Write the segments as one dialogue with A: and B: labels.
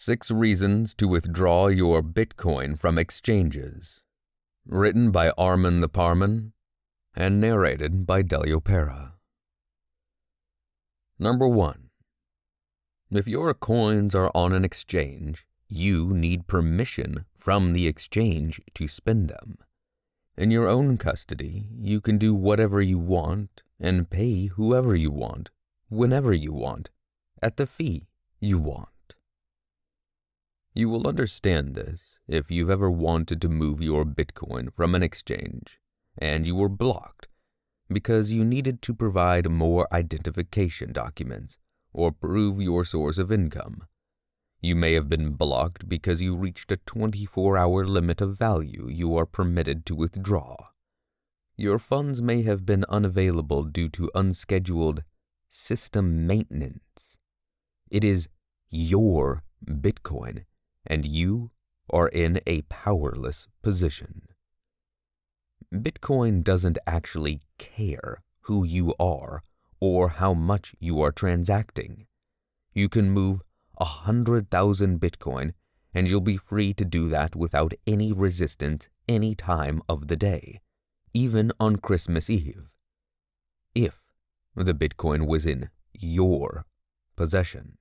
A: 6 Reasons to Withdraw Your Bitcoin from Exchanges. Written by Armin the Parman and narrated by Delio Pera. Number 1. If your coins are on an exchange, you need permission from the exchange to spend them. In your own custody, you can do whatever you want and pay whoever you want, whenever you want, at the fee you want. You will understand this if you've ever wanted to move your Bitcoin from an exchange and you were blocked because you needed to provide more identification documents or prove your source of income. You may have been blocked because you reached a 24-hour limit of value you are permitted to withdraw. Your funds may have been unavailable due to unscheduled system maintenance. It is your Bitcoin, and you are in a powerless position. Bitcoin doesn't actually care who you are or how much you are transacting. You can move 100,000 Bitcoin and you'll be free to do that without any resistance any time of the day, even on Christmas Eve, if the Bitcoin was in your possession.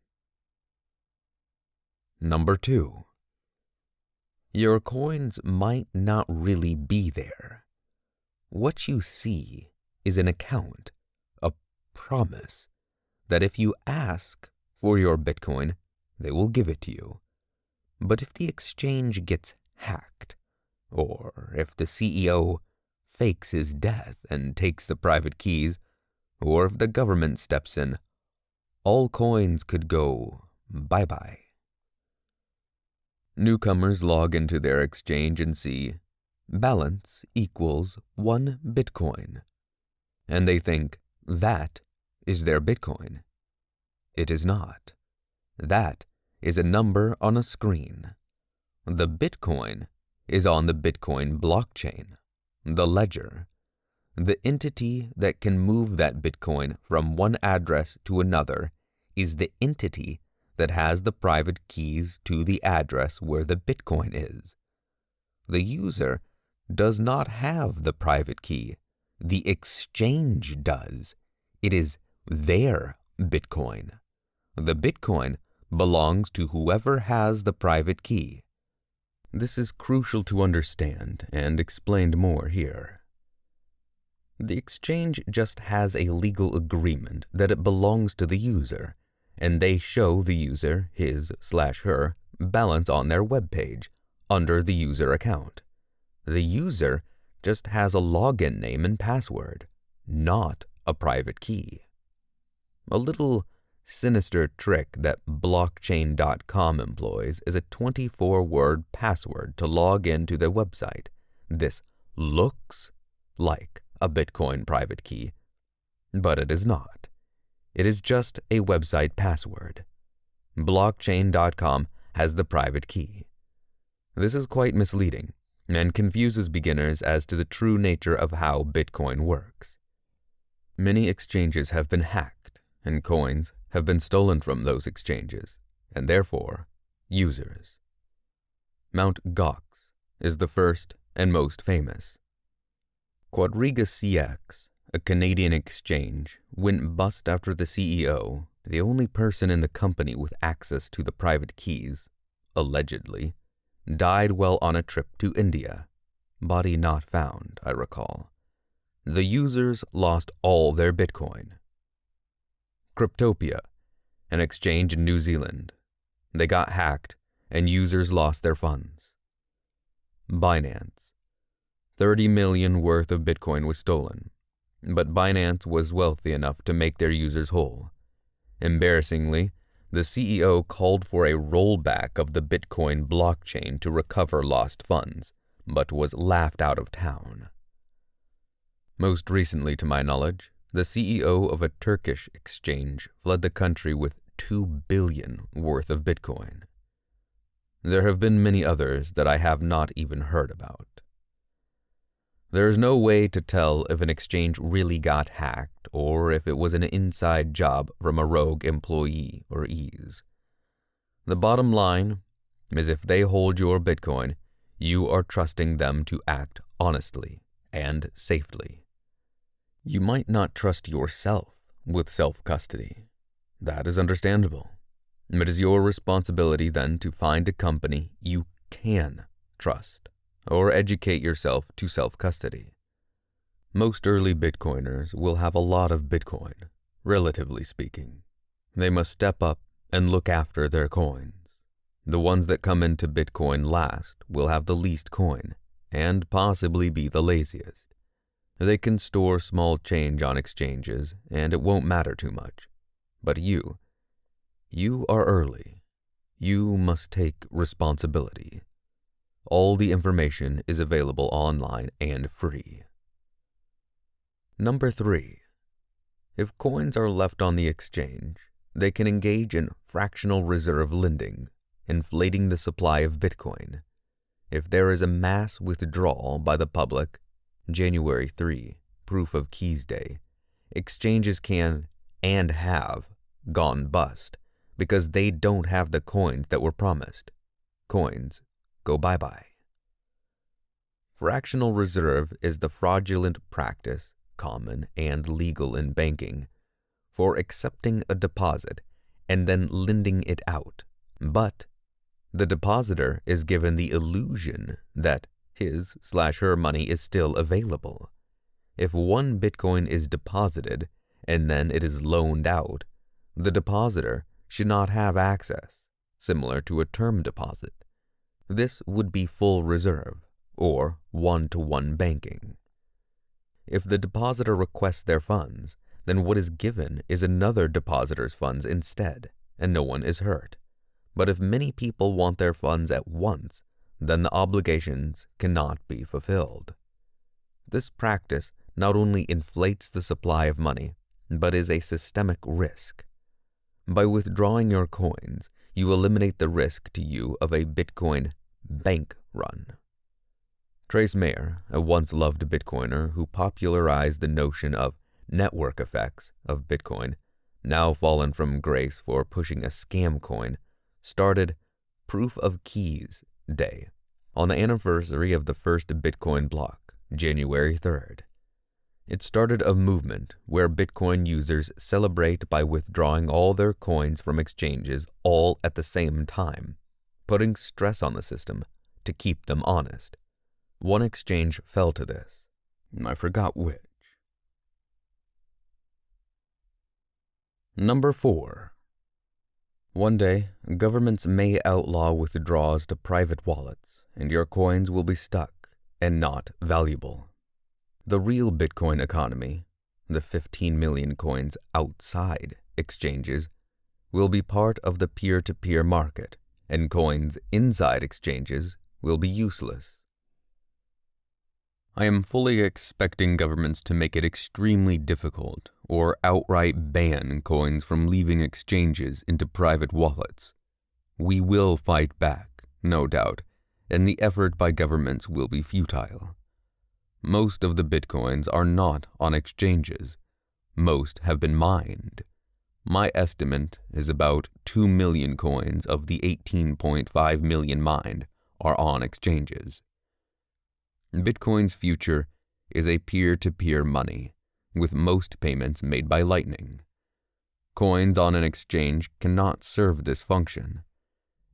A: Number 2. Your coins might not really be there. What you see is an account, a promise, that if you ask for your Bitcoin, they will give it to you. But if the exchange gets hacked, or if the CEO fakes his death and takes the private keys, or if the government steps in, all coins could go bye-bye. Newcomers log into their exchange and see balance equals 1 Bitcoin, and they think that is their Bitcoin. It is not. That is a number on a screen. The Bitcoin is on the Bitcoin blockchain, the ledger, the entity that can move that Bitcoin from one address to another is the entity that has the private keys to the address where the Bitcoin is. The user does not have the private key. The exchange does. It is their Bitcoin. The Bitcoin belongs to whoever has the private key. This is crucial to understand and explained more here. The exchange just has a legal agreement that it belongs to the user, and they show the user his/her balance on their web page under the user account. The user just has a login name and password, not a private key. A little sinister trick that blockchain.com employs is a 24-word password to log into their website. This looks like a Bitcoin private key, but it is not. It is just a website password. Blockchain.com has the private key. This is quite misleading and confuses beginners as to the true nature of how Bitcoin works. Many exchanges have been hacked, and coins have been stolen from those exchanges, and therefore, users. Mt. Gox is the first and most famous. Quadriga CX, a Canadian exchange, went bust after the CEO, the only person in the company with access to the private keys, allegedly, died while on a trip to India. Body not found, I recall. The users lost all their Bitcoin. Cryptopia, an exchange in New Zealand. They got hacked and users lost their funds. Binance. 30 million worth of Bitcoin was stolen, but Binance was wealthy enough to make their users whole. Embarrassingly, the CEO called for a rollback of the Bitcoin blockchain to recover lost funds, but was laughed out of town. Most recently, to my knowledge, the CEO of a Turkish exchange fled the country with 2 billion worth of Bitcoin. There have been many others that I have not even heard about. There is no way to tell if an exchange really got hacked or if it was an inside job from a rogue employee or ease. The bottom line is if they hold your Bitcoin, you are trusting them to act honestly and safely. You might not trust yourself with self-custody. That is understandable. It is your responsibility then to find a company you can trust or educate yourself to self-custody. Most early Bitcoiners will have a lot of Bitcoin, relatively speaking. They must step up and look after their coins. The ones that come into Bitcoin last will have the least coin and possibly be the laziest. They can store small change on exchanges and it won't matter too much. But you are early. You must take responsibility. All the information is available online and free. Number 3. If coins are left on the exchange, they can engage in fractional reserve lending, inflating the supply of Bitcoin. If there is a mass withdrawal by the public, January 3, Proof of Keys Day, exchanges can and have gone bust because they don't have the coins that were promised. Coins go bye-bye. Fractional reserve is the fraudulent practice, common and legal in banking, for accepting a deposit and then lending it out. But the depositor is given the illusion that his/her money is still available. If 1 Bitcoin is deposited and then it is loaned out, the depositor should not have access, similar to a term deposit. This would be full reserve, or one-to-one banking. If the depositor requests their funds, then what is given is another depositor's funds instead, and no one is hurt. But if many people want their funds at once, then the obligations cannot be fulfilled. This practice not only inflates the supply of money, but is a systemic risk. By withdrawing your coins, you eliminate the risk to you of a Bitcoin bank run. Trace Mayer, a once-loved Bitcoiner who popularized the notion of network effects of Bitcoin, now fallen from grace for pushing a scam coin, started Proof of Keys Day on the anniversary of the first Bitcoin block, January 3rd. It started a movement where Bitcoin users celebrate by withdrawing all their coins from exchanges all at the same time, putting stress on the system to keep them honest. One exchange fell to this. I forgot which. Number 4. One day, governments may outlaw withdrawals to private wallets, and your coins will be stuck and not valuable. The real Bitcoin economy, the 15 million coins outside exchanges, will be part of the peer-to-peer market, and coins inside exchanges will be useless. I am fully expecting governments to make it extremely difficult or outright ban coins from leaving exchanges into private wallets. We will fight back, no doubt, and the effort by governments will be futile. Most of the Bitcoins are not on exchanges. Most have been mined. My estimate is about 2 million coins of the 18.5 million mined are on exchanges. Bitcoin's future is a peer-to-peer money, with most payments made by Lightning. Coins on an exchange cannot serve this function.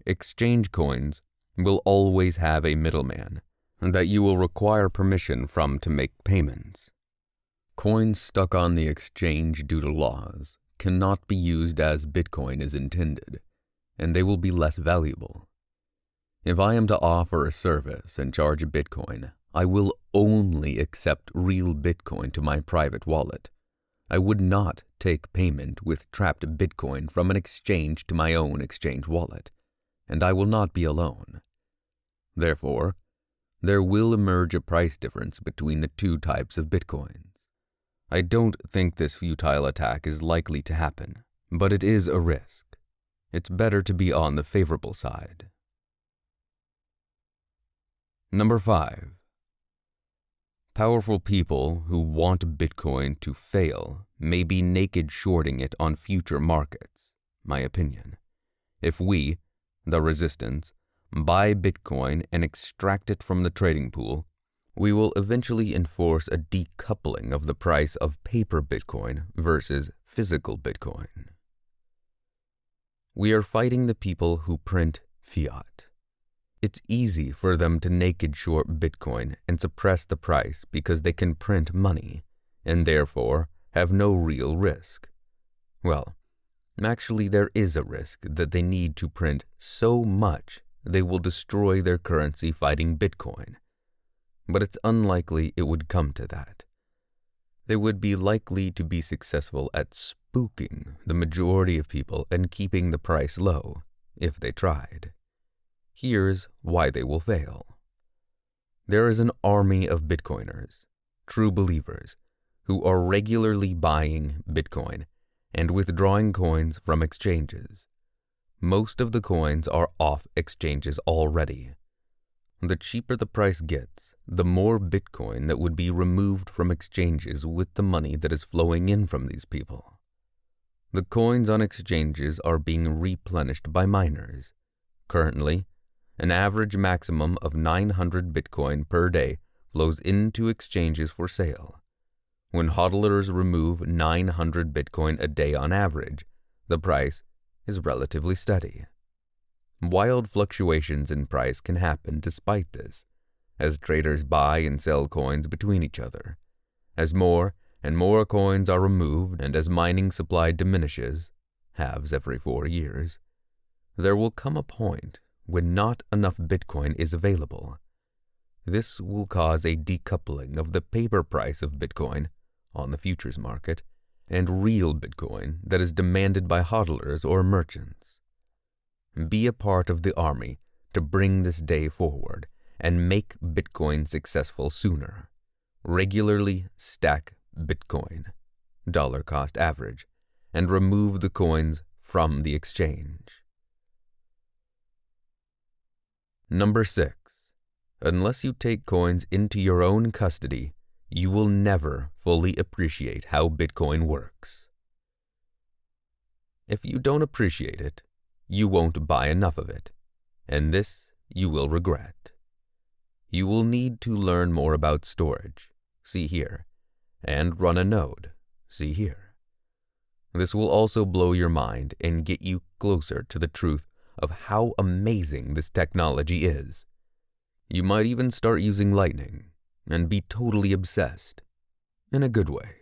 A: Exchange coins will always have a middleman that you will require permission from to make payments. Coins stuck on the exchange due to laws cannot be used as Bitcoin is intended, and they will be less valuable. If I am to offer a service and charge a Bitcoin, I will only accept real Bitcoin to my private wallet. I would not take payment with trapped Bitcoin from an exchange to my own exchange wallet, and I will not be alone. Therefore, there will emerge a price difference between the two types of Bitcoins. I don't think this futile attack is likely to happen, but it is a risk. It's better to be on the favorable side. Number 5. Powerful people who want Bitcoin to fail may be naked shorting it on future markets, my opinion. If we, the resistance, buy Bitcoin and extract it from the trading pool, we will eventually enforce a decoupling of the price of paper Bitcoin versus physical Bitcoin. We are fighting the people who print fiat. It's easy for them to naked short Bitcoin and suppress the price because they can print money and therefore have no real risk. Well, actually there is a risk that they need to print so much they will destroy their currency fighting Bitcoin. But it's unlikely it would come to that. They would be likely to be successful at spooking the majority of people and keeping the price low if they tried. Here's why they will fail. There is an army of Bitcoiners, true believers, who are regularly buying Bitcoin and withdrawing coins from exchanges. Most of the coins are off exchanges already. The cheaper the price gets, the more Bitcoin that would be removed from exchanges with the money that is flowing in from these people. The coins on exchanges are being replenished by miners. Currently, an average maximum of 900 Bitcoin per day flows into exchanges for sale. When hodlers remove 900 Bitcoin a day on average, the price is relatively steady. Wild fluctuations in price can happen despite this, as traders buy and sell coins between each other. As more and more coins are removed and as mining supply diminishes, halves every 4 years, there will come a point when not enough Bitcoin is available. This will cause a decoupling of the paper price of Bitcoin on the futures market and real Bitcoin that is demanded by hodlers or merchants. Be a part of the army to bring this day forward and make Bitcoin successful sooner. Regularly stack Bitcoin, dollar cost average, and remove the coins from the exchange. Number 6. Unless you take coins into your own custody, you will never fully appreciate how Bitcoin works. If you don't appreciate it, you won't buy enough of it, and this you will regret. You will need to learn more about storage, see here, and run a node, see here. This will also blow your mind and get you closer to the truth of how amazing this technology is. You might even start using Lightning and be totally obsessed, in a good way.